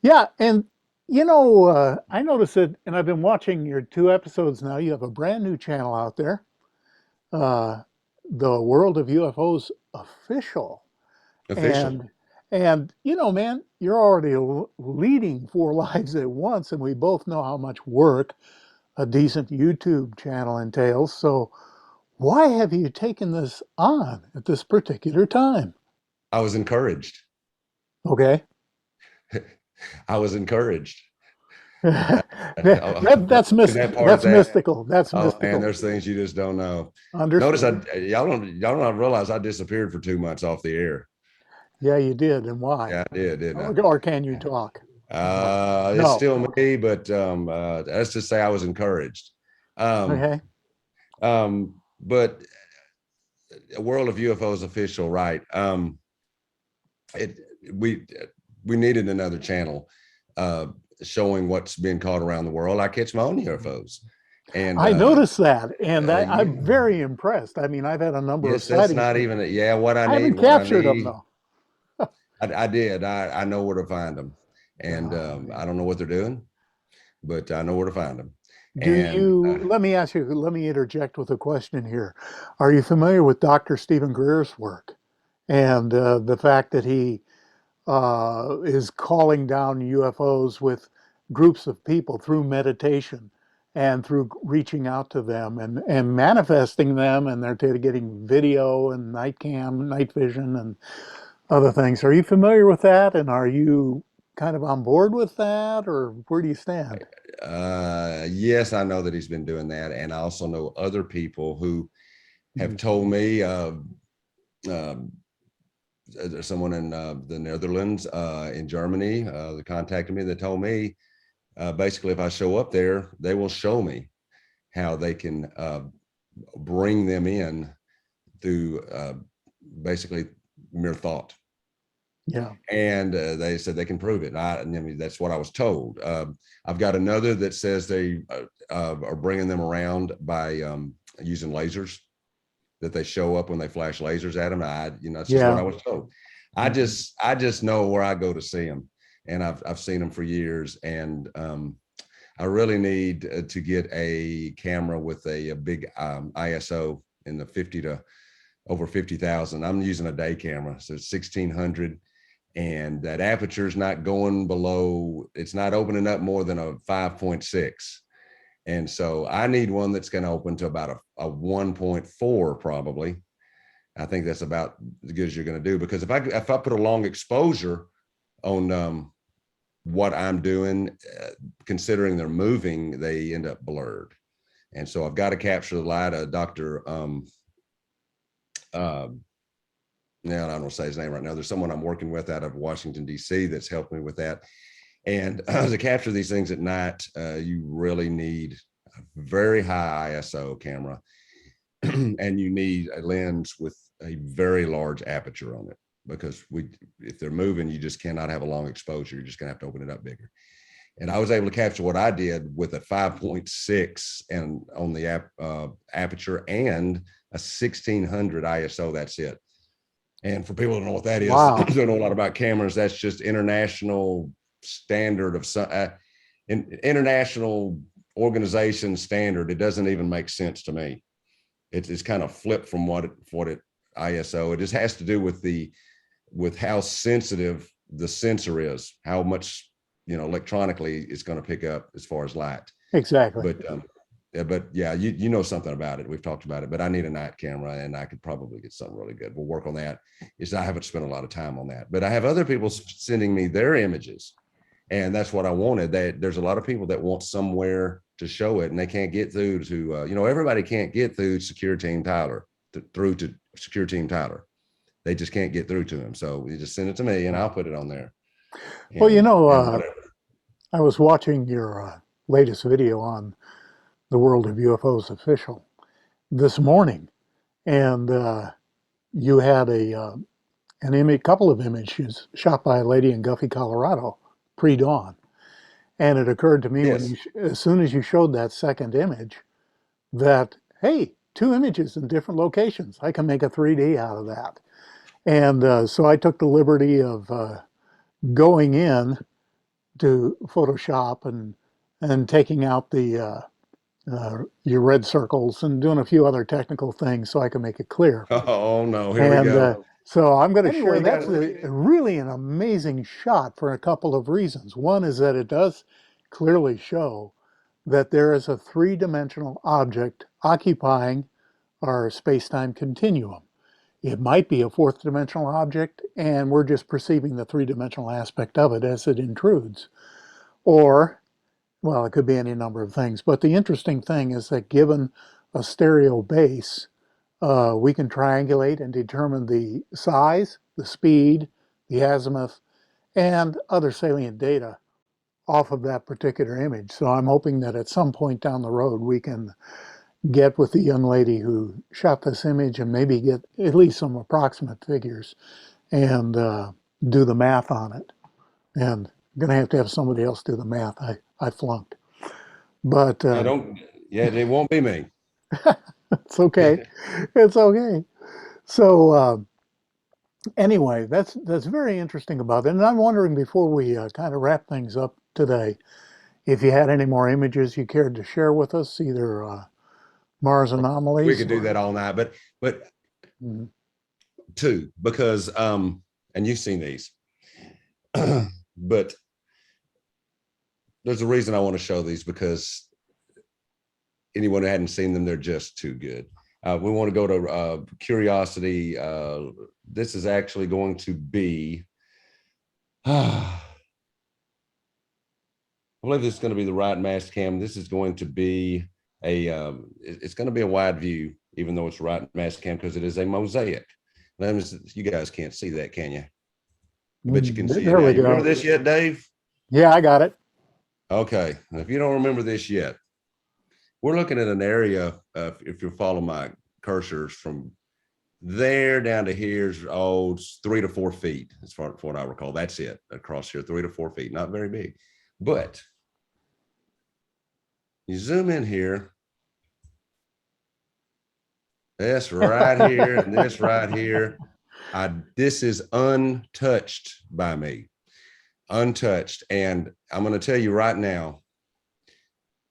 yeah, and you know, I noticed it, and I've been watching your 2 episodes now. You have a brand new channel out there, uh, the World of UFOs official, Official. and you know, man, you're already leading 4 lives at once, and we both know how much work a decent YouTube channel entails. So, why have you taken this on at this particular time? I was encouraged. Okay. I was encouraged. That's In that part of that's that. mystical. That's Oh man, mystical. there's things you just don't know. Notice Understood. y'all don't realize I disappeared for 2 months off the air. Yeah, you did. And why? Yeah, I did, didn't I? Or can you talk? No. It's No. still Okay. me, but let's just say I was encouraged. Um, Okay. but a World of UFOs official, right? It we we needed another channel uh, showing what's being caught around the world. I catch my own UFOs, and I noticed that, and yeah, I'm very impressed. I mean, I've had a number of yes, that's sightings, not but even yeah. What I I haven't need, what I captured them need. though. I did. I know where to find them, and Oh, I man. don't know what they're doing, but I know where to find them. Do And you, let me ask you, let me interject with a question here. Are you familiar with Dr. Stephen Greer's work and the fact that he is calling down UFOs with groups of people through meditation and through reaching out to them and manifesting them, and they're getting video and night cam, night vision, and other things? Are you familiar with that? And are you kind of on board with that, or where do you stand? yes, I know that he's been doing that, and I also know other people who have Mhm. told me uh, there's someone in the Netherlands, in Germany, that contacted me, that told me basically if I show up there, they will show me how they can bring them in through basically mere thought. Yeah. And they said they can prove it. I mean, that's what I was told. I've got another that says they are bringing them around by using lasers, that they show up when they flash lasers at them. It's just what I was told. I just know where I go to see them, and I've seen them for years. And I really need to get a camera with a big ISO in the 50 to over 50,000. I'm using a day camera, so it's 1600. And that aperture is not going below, it's not opening up more than a 5.6. And so I need one that's going to open to about a 1.4 probably. I think that's about as good as you're going to do, because if I put a long exposure on what I'm doing, considering they're moving, they end up blurred. And so I've got to capture the light. Dr. Now I don't say his name right now. There's someone I'm working with out of Washington, D.C. that's helped me with that. And to capture these things at night, you really need a very high ISO camera, and you need a lens with a very large aperture on it, because if they're moving, you just cannot have a long exposure. You're just gonna have to open it up bigger. And I was able to capture what I did with a 5.6 and on the aperture and a 1600 ISO. That's it. And for people who don't know what that is, Wow. don't know a lot about cameras, that's just international standard of international organization standard. It doesn't even make sense to me. It's kind of flipped from what it ISO. It just has to do with how sensitive the sensor is, how much electronically it's going to pick up as far as light. Exactly. But yeah, you know something about it. We've talked about it, but I need a night camera, and I could probably get something really good. We'll work on that. I haven't spent a lot of time on that, but I have other people sending me their images, and that's what I wanted. There's a lot of people that want somewhere to show it, and they can't get through to, everybody can't get through Secure Team Tyler, through to Secure Team Tyler. They just can't get through to him. So you just send it to me, and I'll put it on there. And, well, I was watching your latest video on the World of UFOs official this morning, and you had couple of images shot by a lady in Guffey, Colorado, pre-dawn. And it occurred to me, yes, as soon as you showed that second image, that, hey, 2 images in different locations. I can make a 3D out of that. And so I took the liberty of going in to Photoshop and taking out your red circles and doing a few other technical things so I can make it clear. Oh no, here we go. So I'm going to share. That's really an amazing shot for a couple of reasons. One is that it does clearly show that there is a 3-dimensional object occupying our space-time continuum. It might be a 4th-dimensional object, and we're just perceiving the 3-dimensional aspect of it as it intrudes. Or, well, it could be any number of things. But the interesting thing is that given a stereo base, we can triangulate and determine the size, the speed, the azimuth, and other salient data off of that particular image. So I'm hoping that at some point down the road we can get with the young lady who shot this image and maybe get at least some approximate figures and do the math on it. And I'm going to have somebody else do the math. I flunked. But it won't be me. It's okay. It's okay. So anyway, that's very interesting about it. And I'm wondering, before we kind of wrap things up today, if you had any more images you cared to share with us, either Mars anomalies. We could do that all night, but mm-hmm. 2, because and you've seen these, but there's a reason I want to show these, because anyone who hadn't seen them, they're just too good. We want to go to Curiosity. This is actually going to be, I believe this is going to be the right mass cam. This is going to be it's going to be a wide view, even though it's right mass cam, because it is a mosaic. You guys can't see that, can you? I bet you can see it There now. we You remember go. this yet, Dave? Yeah, I got it. Okay. If you don't remember this yet, we're looking at an area, if you follow my cursors from there down to here's 3 to 4 feet, as far as what I recall. That's it across here, 3 to 4 feet, not very big. But you zoom in here, this right here, and this right here. This is untouched by me, untouched. And I'm going to tell you right now,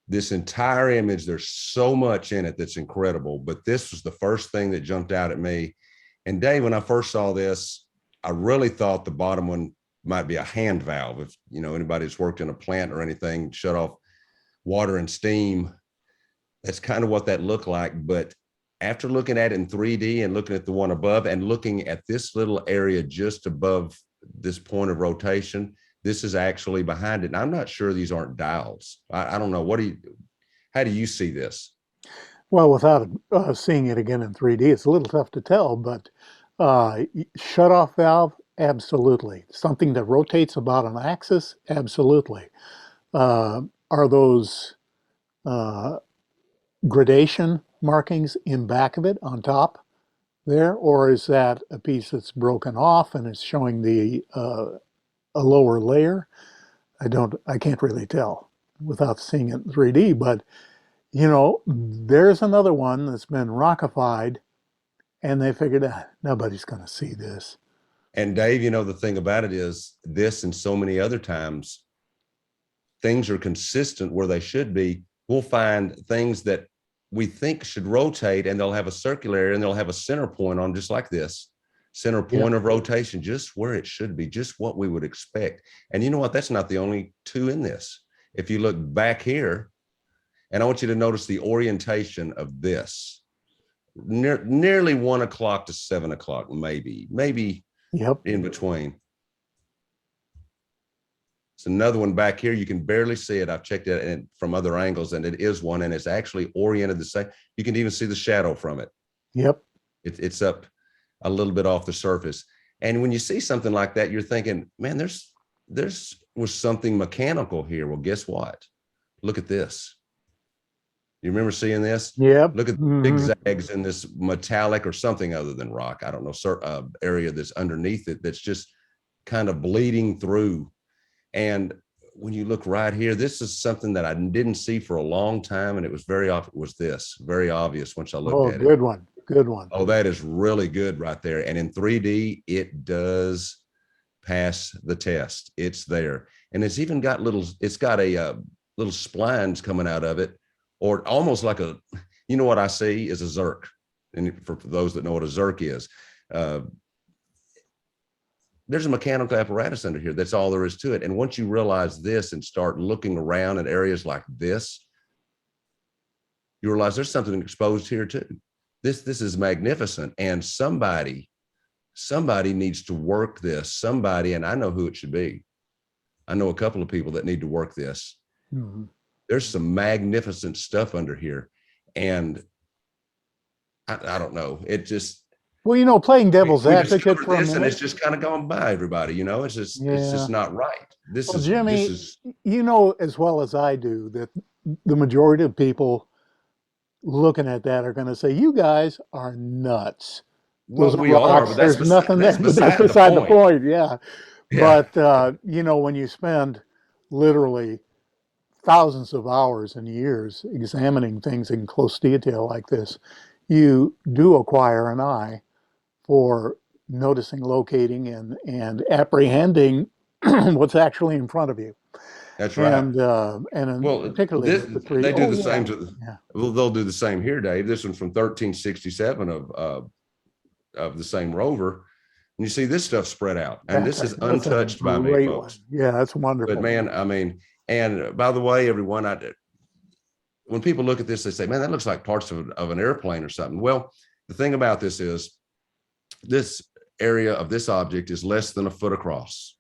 this entire image, there's so much in it that's incredible, but this was the first thing that jumped out at me. And Dave, when I first saw this, I really thought the bottom one might be a hand valve. If anybody that's worked in a plant or anything, shut off water and steam, that's kind of what that looked like. But after looking at it in 3D and looking at the one above and looking at this little area just above this point of rotation, this is actually behind it. And I'm not sure these aren't dials. I don't know. How do you see this? Well, without seeing it again in 3D, it's a little tough to tell, but shut-off valve, absolutely. Something that rotates about an axis, absolutely. Are those gradation markings in back of it on top there, or is that a piece that's broken off and it's showing a lower layer? I can't really tell without seeing it in 3D, but there's another one that's been rockified and they figured out nobody's going to see this. And Dave, the thing about it is this and so many other times, things are consistent where they should be. We'll find things that we think should rotate and they'll have a circular area and they'll have a center point on, just like this center point of rotation, just where it should be, just what we would expect. And you know what? That's not the only two in this. If you look back here, and I want you to notice the orientation of this, nearly 1 o'clock to 7 o'clock, maybe in between. It's another one back here. You can barely see it. I've checked it from other angles, and it is one, and it's actually oriented the same. You can even see the shadow from it. Yep. It's up a little bit off the surface. And when you see something like that, you're thinking, man, was something mechanical here. Well, guess what? Look at this. You remember seeing this? Yep. Look at the zigzags in this metallic or something other than rock. I don't know, area that's underneath it that's just kind of bleeding through. And when you look right here, this is something that I didn't see for a long time, and it was very obvious once I looked at it. Good one. Oh, that is really good right there. And in 3D, it does pass the test. It's there, and it's even got little splines coming out of it, or almost like what I see is a zerk. And for those that know what a zerk is, there's a mechanical apparatus under here. That's all there is to it. And once you realize this and start looking around at areas like this, you realize there's something exposed here too. This is magnificent. And somebody needs to work this. And I know who it should be. I know a couple of people that need to work this. Mm-hmm. There's some magnificent stuff under here. And I don't know. It just, well, playing devil's advocate for a minute, and it's just kind of gone by everybody. It's just not right. Jimmy, as well as I do that the majority of people looking at that are going to say, "You guys are nuts." Well, we are, but there's nothing there. But that's beside the point. Yeah. But when you spend literally thousands of hours and years examining things in close detail like this, you do acquire an eye for noticing, locating, and apprehending what's actually in front of you. That's right. And particularly they do the same well, they'll do the same here, Dave. This one's from 1367 of the same rover. And you see this stuff spread out, and this is untouched by me, folks. Yeah, that's wonderful. But man, I mean, and by the way, everyone, when people look at this, they say, man, that looks like parts of an airplane or something. Well, the thing about this is this area of this object is less than a foot across.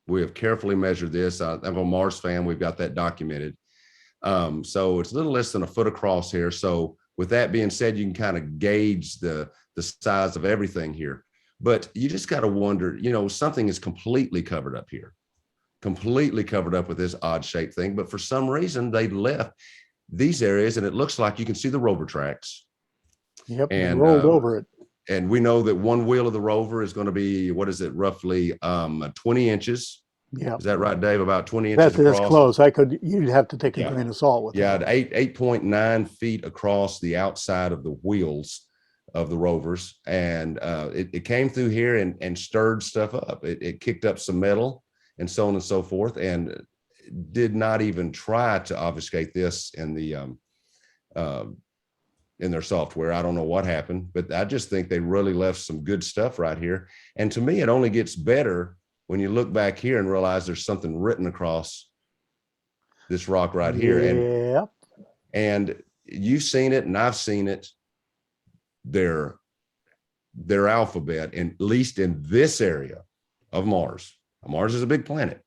We have carefully measured this. I'm a Mars fan. We've got that documented. So it's a little less than a foot across here. So with that being said, you can kind of gauge the size of everything here. But you just got to wonder, something is completely covered up here, completely covered up with this odd shaped thing. But for some reason, they left these areas, and it looks like you can see the rover tracks. Yep, they And rolled over it. and we know that one wheel of the rover is going to be, what is it, roughly 20 inches. Yeah, Is that right, Dave? About 20 inches that's across. close. You'd have to take a Yeah. grain of salt with Yeah, that. 8.9 feet across the outside of the wheels of the rovers. And it came through here and stirred stuff up. It kicked up some metal and so on and so forth, and did not even try to obfuscate this in their software. I don't know what happened, but I just think they really left some good stuff right here. And to me, it only gets better when you look back here and realize there's something written across this rock right here. Yep. And you've seen it and I've seen it. Their alphabet, and at least in this area of Mars. Mars is a big planet.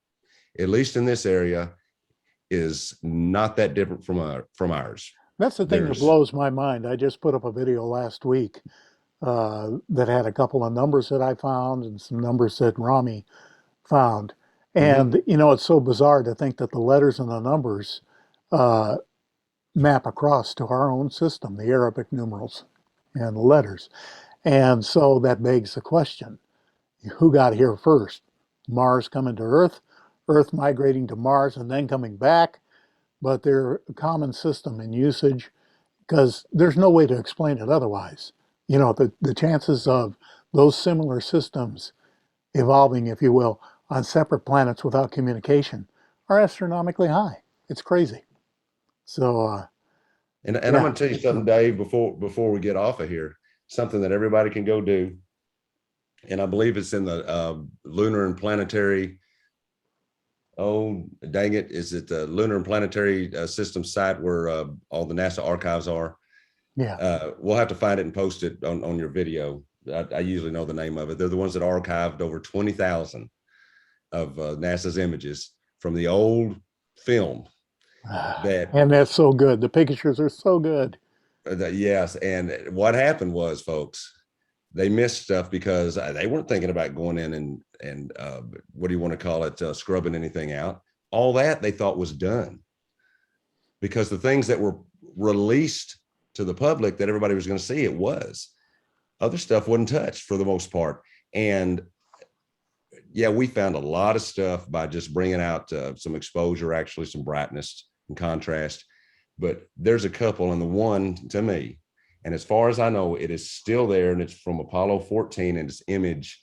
At least in this area, is not that different from ours. That's the thing that blows my mind. I just put up a video last week that had a couple of numbers that I found and some numbers that Rami found. And, it's so bizarre to think that the letters and the numbers map across to our own system, the Arabic numerals and the letters. And so that begs the question, who got here first? Mars coming to Earth, Earth migrating to Mars and then coming back? But they're a common system in usage because there's no way to explain it otherwise. The chances of those similar systems evolving, if you will, on separate planets without communication are astronomically high. It's crazy. So, and I'm going to tell you something, Dave, before we get off of here, something that everybody can go do. And I believe it's in the lunar and planetary. Oh, dang it. Is it the lunar and planetary system site where all the NASA archives are? Yeah. We'll have to find it and post it on your video. I usually know the name of it. They're the ones that archived over 20,000 of NASA's images from the old film. And that's so good. The pictures are so good. Yes. And what happened was, folks, they missed stuff because they weren't thinking about going in and what do you want to call it, scrubbing anything out. All that they thought was done, because the things that were released to the public that everybody was going to see, it was. Other stuff wasn't touched for the most part. And yeah, we found a lot of stuff by just bringing out some exposure, actually some brightness and contrast. But there's a couple, and the one to me, and as far as I know, it is still there, and it's from Apollo 14, and it's image.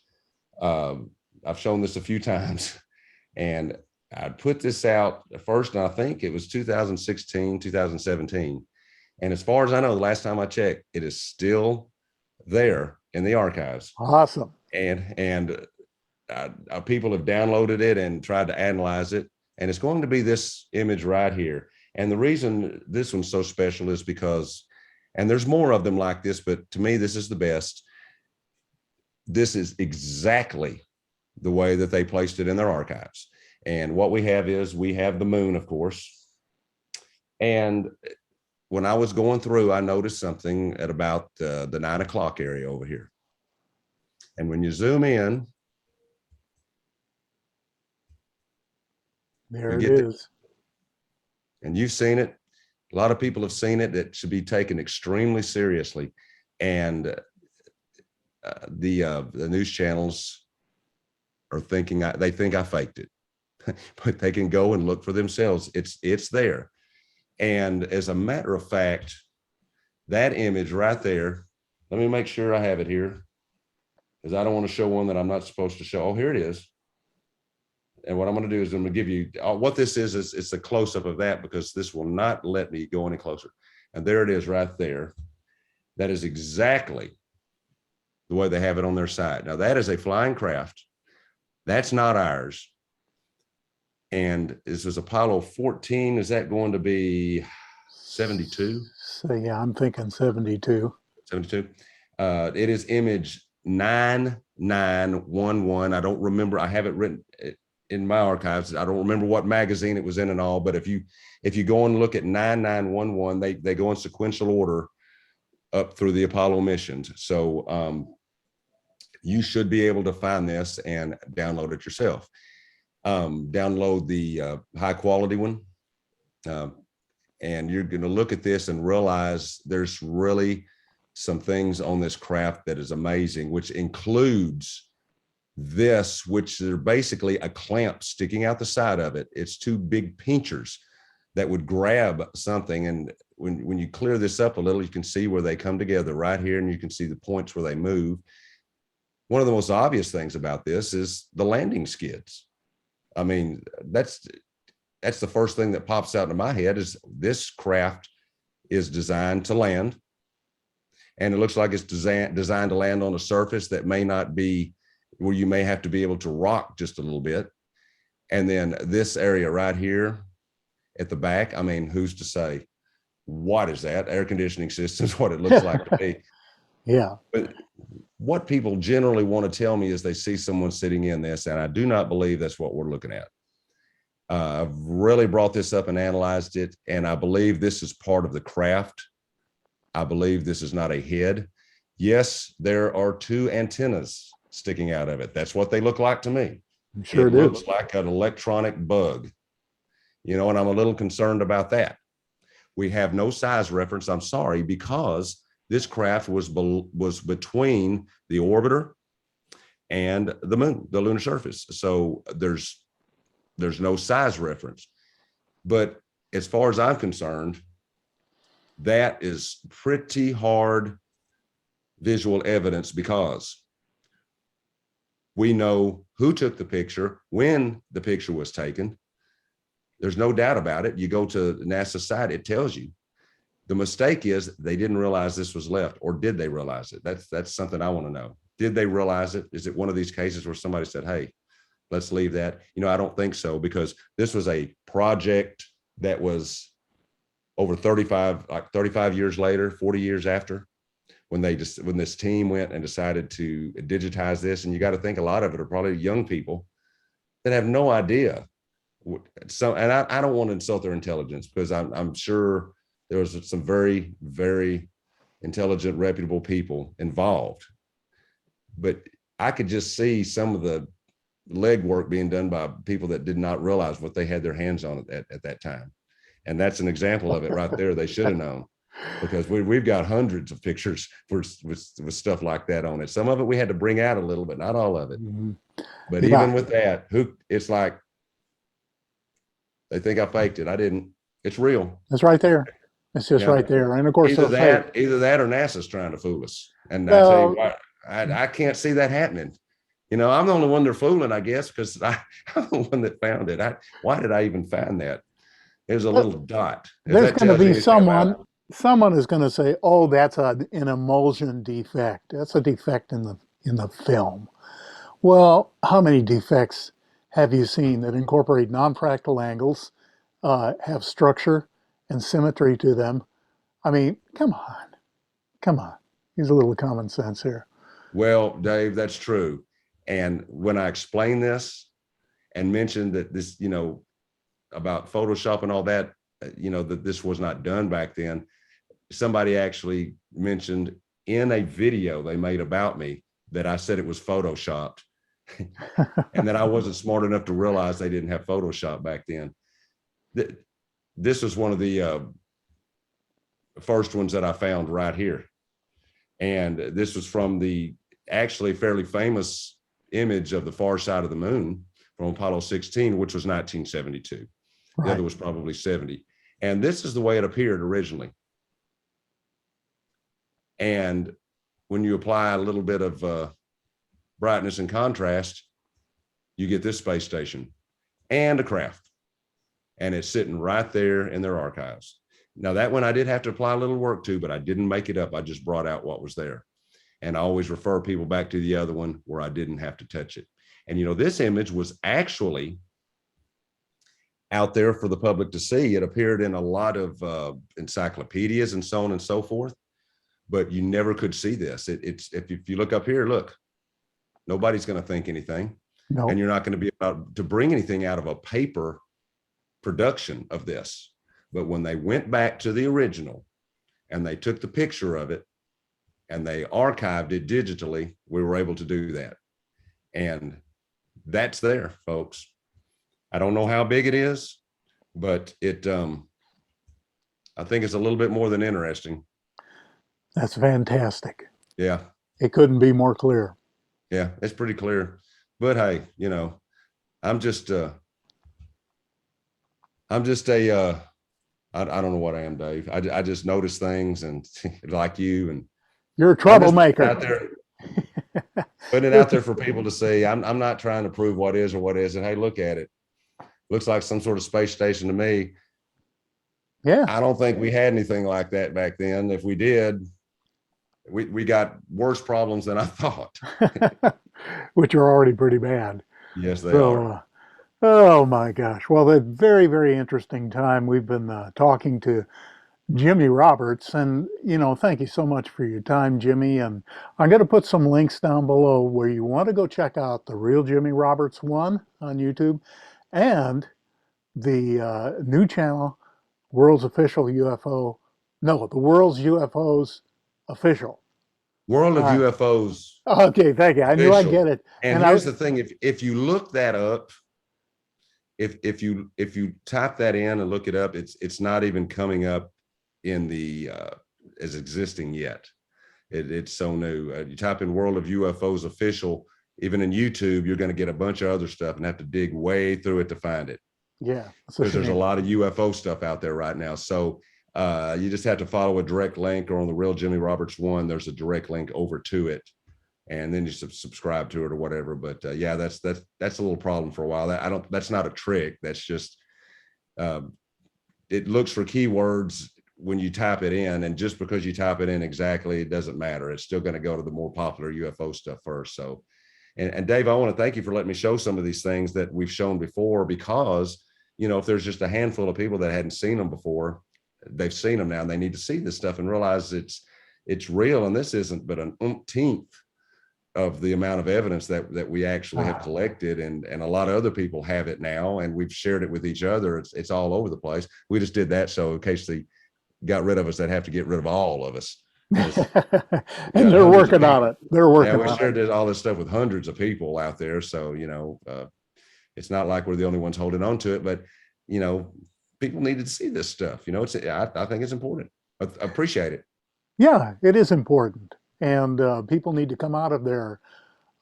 I've shown this a few times, and I put this out first, and I think it was 2016, 2017. And as far as I know, the last time I checked, it is still there in the archives. Awesome. And people have downloaded it and tried to analyze it. And it's going to be this image right here. And the reason this one's so special is because, and there's more of them like this, but to me, this is the best. This is exactly the way that they placed it in their archives. And what we have is, we have the moon, of course. And when I was going through, I noticed something at about the 9 o'clock area over here. And when you zoom in, there it is. And you've seen it. A lot of people have seen it. It should be taken extremely seriously. And the news channels are thinking they think I faked it, but they can go and look for themselves. It's there. And as a matter of fact, that image right there, let me make sure I have it here, because I don't want to show one that I'm not supposed to show. Oh, here it is. And what I'm going to do is I'm going to give you what this is it's a close-up of that, because this will not let me go any closer. And there it is right there. That is exactly the way they have it on their site. Now, that is a flying craft. That's not ours. And this is Apollo 14. Is that going to be 72? So yeah, I'm thinking 72. 72. It is image 9911. I don't remember. I have it written in my archives. I don't remember what magazine it was in and all, but if you go and look at 9911, they go in sequential order up through the Apollo missions. So you should be able to find this and download it yourself. Download the high quality one. And you're going to look at this and realize there's really some things on this craft that is amazing, which includes this, which are basically a clamp sticking out the side of it. It's two big pinchers that would grab something. And when you clear this up a little, you can see where they come together right here, and you can see the points where they move. One of the most obvious things about this is the landing skids. I mean, that's the first thing that pops out into my head is this craft is designed to land. And it looks like it's designed to land on a surface that may not be where you may have to be able to rock just a little bit. And then this area right here at the back, I mean, who's to say, what is that? Air conditioning system is what it looks like to me. Yeah. But what people generally want to tell me is they see someone sitting in this, and I do not believe that's what we're looking at. I've really brought this up and analyzed it, and I believe this is part of the craft. I believe this is not a head. Yes, there are two antennas sticking out of it. That's what they look like to me. I'm sure it do. looks like an electronic bug, you know, and I'm a little concerned about that. We have no size reference, I'm sorry, because this craft was between the orbiter and the moon, the lunar surface. So there's no size reference. But as far as I'm concerned, that is pretty hard visual evidence, because we know who took the picture, when the picture was taken. There's no doubt about it. You go to NASA's site, it tells you. The mistake is they didn't realize this was left, or did they realize it? That's something I want to know. Did they realize it? Is it one of these cases where somebody said, hey, let's leave that? You know, I don't think so, because this was a project that was over 35 years later, 40 years after, when this team went and decided to digitize this. And you got to think a lot of it are probably young people that have no idea. So, and I don't want to insult their intelligence, because I'm sure there was some very, very intelligent, reputable people involved. But I could just see some of the legwork being done by people that did not realize what they had their hands on at that time. And that's an example of it right there. They should have known, because we've got hundreds of pictures with stuff like that on it. Some of it we had to bring out a little, but not all of it. Mm-hmm. But yeah, even with that, it's like, they think I faked it. I didn't. It's real. It's right there. It's just right there. And of course, either that or NASA's trying to fool us. And I tell you what, I can't see that happening. You know, I'm the only one they're fooling, I guess, because I'm the one that found it. Why did I even find that? It was a little dot. There's going to be someone is going to say, oh, that's an emulsion defect. That's a defect in the film. Well, how many defects have you seen that incorporate non-fractal angles, have structure and symmetry to them? I mean, come on. Use a little common sense here. Well, Dave, that's true. And when I explained this and mentioned that this, you know, about Photoshop and all that, you know, that this was not done back then, somebody actually mentioned in a video they made about me that I said it was Photoshopped. And that I wasn't smart enough to realize they didn't have Photoshop back then. This was one of the first ones that I found right here. And this was from the actually fairly famous image of the far side of the moon from Apollo 16, which was 1972. Right. The other was probably 70. And this is the way it appeared originally. And when you apply a little bit of brightness and contrast, you get this space station and a craft. And it's sitting right there in their archives. Now, that one I did have to apply a little work to, but I didn't make it up. I just brought out what was there. And I always refer people back to the other one where I didn't have to touch it. And, you know, this image was actually out there for the public to see. It appeared in a lot of encyclopedias and so on and so forth, but you never could see this. It's if you look up here, look, nobody's going to think anything. No. And you're not going to be able to bring anything out of a paper production of this. But when they went back to the original and they took the picture of it and they archived it digitally, we were able to do that. And that's there, folks. I don't know how big it is, but I think it's a little bit more than interesting. That's fantastic. Yeah. It couldn't be more clear. Yeah, it's pretty clear. But hey, I'm just I'm just a I don't know what I am, Dave. I just notice things and like you, and You're a I'm just troublemaker. putting it out there for people to see. I'm not trying to prove what is or what isn't. Hey, look at it. Looks like some sort of space station to me. Yeah. I don't think we had anything like that back then. If we did, we got worse problems than I thought. Which are already pretty bad. Yes, they So, are. oh my gosh. Well, a very, very interesting time. We've been talking to Jimmy Roberts, and thank you so much for your time, Jimmy. And I'm going to put some links down below where you want to go check out the Real Jimmy Roberts 1 on YouTube and the new channel, World's Official UFO. No, the World's UFOs Official. World of UFOs Okay, thank you. I knew I'd get official. it. And here's the thing: if you look that up, if you type that in and look it up, it's not even coming up in the as existing yet. It's so new. You type in World of UFOs Official, even in YouTube, you're going to get a bunch of other stuff and have to dig way through it to find it. Yeah, because there's a lot of UFO stuff out there right now. So you just have to follow a direct link, or on the Real Jimmy Roberts 1, there's a direct link over to it, and then you subscribe to it or whatever. But yeah, that's a little problem for a while. That's not a trick. That's just it looks for keywords when you type it in, and just because you type it in exactly, it doesn't matter. It's still going to go to the more popular UFO stuff first. So, and Dave, I want to thank you for letting me show some of these things that we've shown before, because if there's just a handful of people that hadn't seen them before, they've seen them now, and they need to see this stuff and realize it's real. And this isn't but an umpteenth of the amount of evidence that we actually have collected, and a lot of other people have it now, and we've shared it with each other. It's all over the place. We just did that so in case they got rid of us, they'd have to get rid of all of us. And they're working on it. They're working on it. We shared all this stuff with hundreds of people out there. So, it's not like we're the only ones holding on to it, but, people needed to see this stuff. I think it's important. I appreciate it. Yeah, it is important. And people need to come out of their,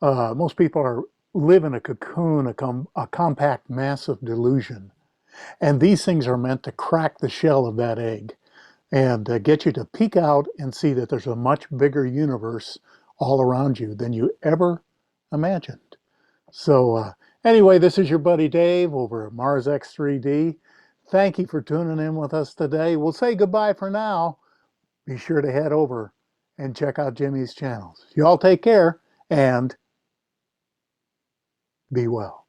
most people live in a cocoon, a compact, massive delusion. And these things are meant to crack the shell of that egg and get you to peek out and see that there's a much bigger universe all around you than you ever imagined. So anyway, this is your buddy Dave over at Mars X3D. Thank you for tuning in with us today. We'll say goodbye for now. Be sure to head over and check out Jimmy's channels. You all take care and be well.